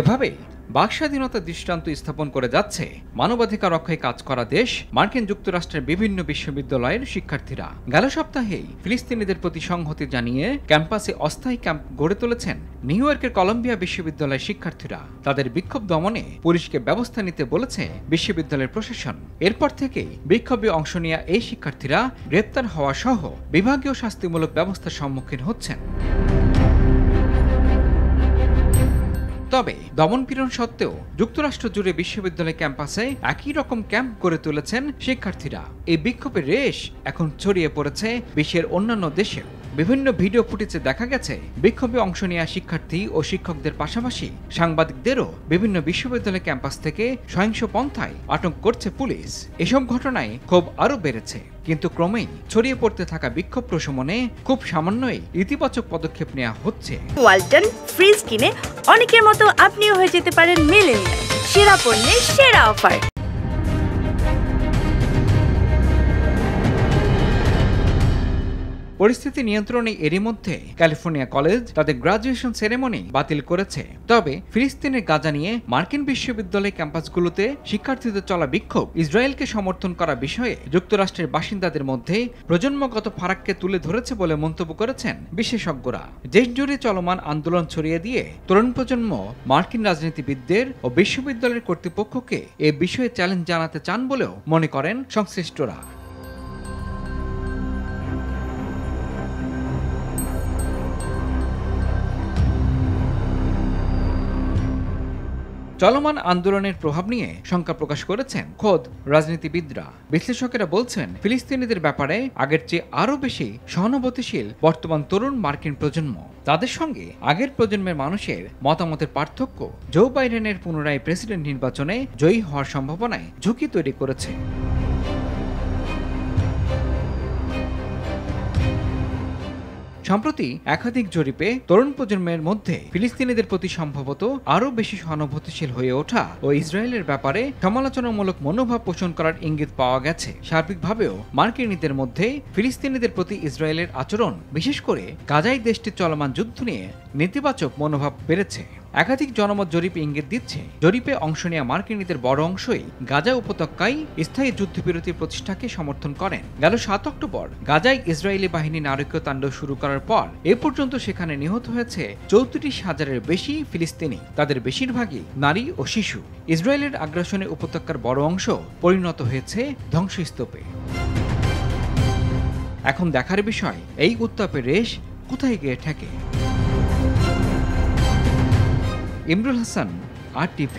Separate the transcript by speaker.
Speaker 1: এভাবে বাক স্বাধীনতার দৃষ্টান্ত স্থাপন করে যাচ্ছে মানবাধিকার রক্ষায় কাজ করা দেশ মার্কিন যুক্তরাষ্ট্রের বিভিন্ন বিশ্ববিদ্যালয়ের শিক্ষার্থীরা। গেল সপ্তাহেই ফিলিস্তিনিদের প্রতি সংহতি জানিয়ে ক্যাম্পাসে অস্থায়ী ক্যাম্প গড়ে তুলেছেন নিউ ইয়র্কের কলম্বিয়া বিশ্ববিদ্যালয়ের শিক্ষার্থীরা। তাদের বিক্ষোভ দমনে পুলিশকে ব্যবস্থা নিতে বলেছে বিশ্ববিদ্যালয়ের প্রশাসন। এরপর থেকেই বিক্ষোভে অংশ নেওয়া এই শিক্ষার্থীরা গ্রেপ্তার হওয়া সহ বিভাগীয় শাস্তিমূলক ব্যবস্থার সম্মুখীন হচ্ছেন। তবে দমনপীড়ন সত্ত্বেও যুক্তরাষ্ট্র জুড়ে বিশ্ববিদ্যালয় ক্যাম্পাসে একই রকম ক্যাম্প গড়ে তুলেছেন শিক্ষার্থীরা। এই বিক্ষোভের রেশ এখন ছড়িয়ে পড়েছে বিশ্বের অন্যান্য দেশেও। বিভিন্ন ভিডিও ফুটেজে দেখা গেছে বিক্ষোভে অংশ নেওয়া শিক্ষার্থী ও শিক্ষকদের পাশাপাশি সাংবাদিকদেরও বিভিন্ন বিশ্ববিদ্যালয় ক্যাম্পাস থেকে সহিংস পন্থায় আটক করছে পুলিশ। এসব ঘটনায় ক্ষোভ আরও বেড়েছে, কিন্তু ক্রমেই ছড়িয়ে পড়তে থাকা বিক্ষোভ প্রশমনে খুব সামান্যই ইতিবাচক পদক্ষেপ নেওয়া হচ্ছে।
Speaker 2: ওয়ালটন ফ্রিজ কিনে অনেকের মতো আপনিও হয়ে যেতে পারেন মিলেনিয়াল। সেরা পণ্যের সেরা অফার।
Speaker 1: পরিস্থিতি নিয়ন্ত্রণে এরই মধ্যে ক্যালিফোর্নিয়া কলেজ তাদের গ্রাজুয়েশন সেরেমনি বাতিল করেছে। তবে ফিলিস্তিনের গাজা নিয়ে মার্কিন বিশ্ববিদ্যালয় ক্যাম্পাসগুলোতে শিক্ষার্থীদের চলা বিক্ষোভ ইসরায়েলকে সমর্থন করা বিষয়ে যুক্তরাষ্ট্রের বাসিন্দাদের মধ্যে প্রজন্মগত ফারাককে তুলে ধরেছে বলে মন্তব্য করেছেন বিশেষজ্ঞরা। দেশজুড়ে চলমান আন্দোলন ছড়িয়ে দিয়ে তরুণ প্রজন্ম মার্কিন রাজনীতিবিদদের ও বিশ্ববিদ্যালয়ের কর্তৃপক্ষকে এ বিষয়ে চ্যালেঞ্জ জানাতে চান বলেও মনে করেন সংশ্লিষ্টরা। চলমান আন্দোলনের প্রভাব নিয়ে শঙ্কা প্রকাশ করেছেন খোদ রাজনীতিবিদরা। বিশ্লেষকেরা বলছেন, ফিলিস্তিনিদের ব্যাপারে আগের চেয়ে আরও বেশি সহানুভূতিশীল বর্তমান তরুণ মার্কিন প্রজন্ম। তাদের সঙ্গে আগের প্রজন্মের মানুষের মতামতের পার্থক্য জো বাইডেনের পুনরায় প্রেসিডেন্ট নির্বাচনে জয়ী হওয়ার সম্ভাবনায় ঝুঁকি তৈরি করেছে। সম্প্রতি একাধিক জরিপে তরুণ প্রজন্মের মধ্যে ফিলিস্তিনিদের প্রতি সম্ভবত আরও বেশি সহানুভূতিশীল হয়ে ওঠা ও ইসরায়েলের ব্যাপারে সমালোচনামূলক মনোভাব পোষণ করার ইঙ্গিত পাওয়া গেছে। সার্বিকভাবেও মার্কিনীদের মধ্যে ফিলিস্তিনিদের প্রতি ইসরায়েলের আচরণ, বিশেষ করে গাজায় দেশটির চলমান যুদ্ধ নিয়ে নেতিবাচক মনোভাব বেড়েছে। একাধিক জনমত জরিপ ইঙ্গিত দিচ্ছে, জরিপে অংশ নেওয়া মার্কিনীদের বড় অংশই গাজা উপত্যকায় স্থায়ী যুদ্ধবিরতির প্রতিষ্ঠাকে সমর্থন করেন। গেল ৭ অক্টোবর গাজায় ইসরায়েলি বাহিনী নারকীয় তাণ্ডব শুরু করার পর এ পর্যন্ত সেখানে নিহত হয়েছে ৩৪,০০০-এর বেশি ফিলিস্তিনি, তাদের বেশিরভাগই নারী ও শিশু। ইসরায়েলের আগ্রাসনে উপত্যকার বড় অংশ পরিণত হয়েছে ধ্বংসস্তূপে। এখন দেখার বিষয়, এই উত্তাপের রেশ কোথায় গিয়ে ঠেকে। ইমরুল হাসান, RTV।